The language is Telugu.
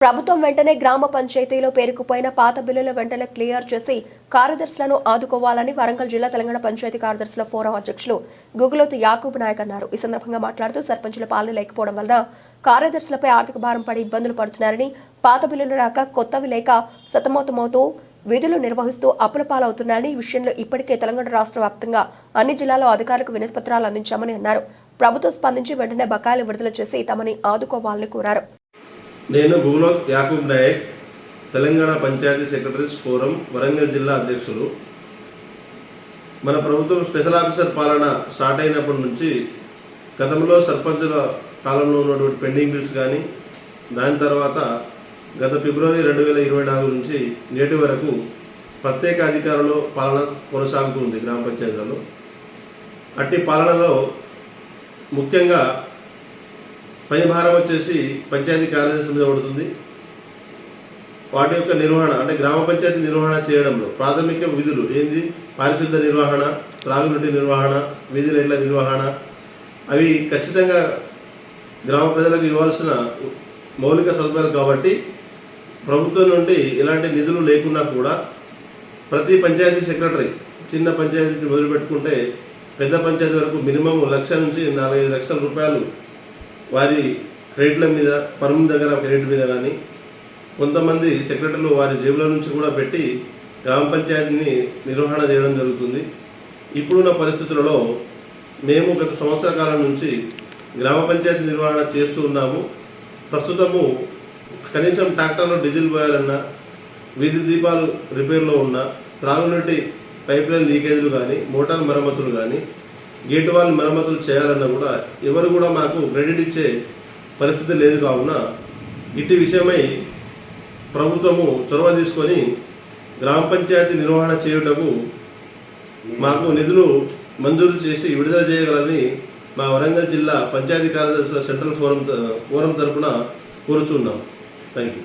ప్రభుత్వం వెంటనే గ్రామ పంచాయతీలో పేరుకుపోయిన పాత బిల్లుల వెంటనే క్లియర్ చేసి కార్యదర్శులను ఆదుకోవాలని వరంగల్ జిల్లా తెలంగాణ పంచాయతీ కార్యదర్శుల ఫోరం అధ్యక్షులు గుగులోతు యాకూబ్ నాయక్ అన్నారు. ఈ సందర్భంగా మాట్లాడుతూ సర్పంచుల పాలన లేకపోవడం వలన కార్యదర్శులపై ఆర్థిక భారం పడి ఇబ్బందులు పడుతున్నారని, పాత బిల్లులు రాక కొత్తవి లేక సతమతమవుతూ విధులు నిర్వహిస్తూ అప్పుల పాలవుతున్నారని, ఈ విషయంలో ఇప్పటికే తెలంగాణ రాష్ట్ర వ్యాప్తంగా అన్ని జిల్లాల్లో అధికారులకు వినతి పత్రాలు అందించామని అన్నారు. ప్రభుత్వం స్పందించి వెంటనే బకాయిలు విడుదల చేసి తమని ఆదుకోవాలని కోరారు. నేను గుగులోత్ యాకూబ్ నాయక్, తెలంగాణ పంచాయతీ సెక్రటరీస్ ఫోరం వరంగల్ జిల్లా అధ్యక్షులు. మన ప్రభుత్వం స్పెషల్ ఆఫీసర్ పాలన స్టార్ట్ అయినప్పటి నుంచి గతంలో సర్పంచుల కాలంలో ఉన్నటువంటి పెండింగ్ బిల్స్ కానీ, దాని తర్వాత గత ఫిబ్రవరి 2024 నుంచి నేటి వరకు ప్రత్యేక అధికారుల పాలన కొనసాగుతుంది గ్రామ పంచాయతీలలో. అట్టి పాలనలో ముఖ్యంగా పని భారం వచ్చేసి పంచాయతీ కార్యదర్శి మీద పడుతుంది. వాటి యొక్క నిర్వహణ అంటే గ్రామ పంచాయతీ నిర్వహణ చేయడంలో ప్రాథమిక విధులు ఏంది, పారిశుద్ధ నిర్వహణ, త్రాగునీటి నిర్వహణ, వీధి లైట్ల నిర్వహణ, అవి ఖచ్చితంగా గ్రామ ప్రజలకు ఇవ్వాల్సిన మౌలిక సదుపాయాలు. కాబట్టి ప్రభుత్వం నుండి ఎలాంటి నిధులు లేకున్నా కూడా ప్రతి పంచాయతీ సెక్రటరీ చిన్న పంచాయతీ మొదలుపెట్టుకుంటే పెద్ద పంచాయతీ వరకు మినిమం 1 లక్ష నుంచి 4-5 లక్షల రూపాయలు వారి క్రెడిట్ల మీద, పన్ను దగ్గర క్రెడిట్ మీద కానీ, కొంతమంది సెక్రటరీలు వారి జేబుల నుంచి కూడా పెట్టి గ్రామ పంచాయతీని నిర్వహణ చేయడం జరుగుతుంది. ఇప్పుడున్న పరిస్థితులలో మేము గత సంవత్సర కాలం నుంచి గ్రామ పంచాయతీ నిర్వహణ చేస్తూ ఉన్నాము. ప్రస్తుతము కనీసం ట్రాక్టర్లో డీజిల్ పోయాలన్నా, వీధి దీపాలు రిపేర్లో ఉన్న, త్రాగునీటి పైప్ లైన్ లీకేజీలు కానీ, మోటార్ మరమ్మతులు కానీ, గేటు వాల్ మరమ్మతులు చేయాలన్నా కూడా ఎవరు కూడా మాకు క్రెడిట్ ఇచ్చే పరిస్థితి లేదు. కావున ఇటు విషయమై ప్రభుత్వము చొరవ తీసుకొని గ్రామ పంచాయతీ నిర్వహణ చేయుటకు మాకు నిధులు మంజూరు చేసి విడుదల చేయగలని మా వరంగల్ జిల్లా పంచాయతీ కార్యదర్శుల సెంట్రల్ ఫోరం తరఫున కోరుచున్నాం. Thank you.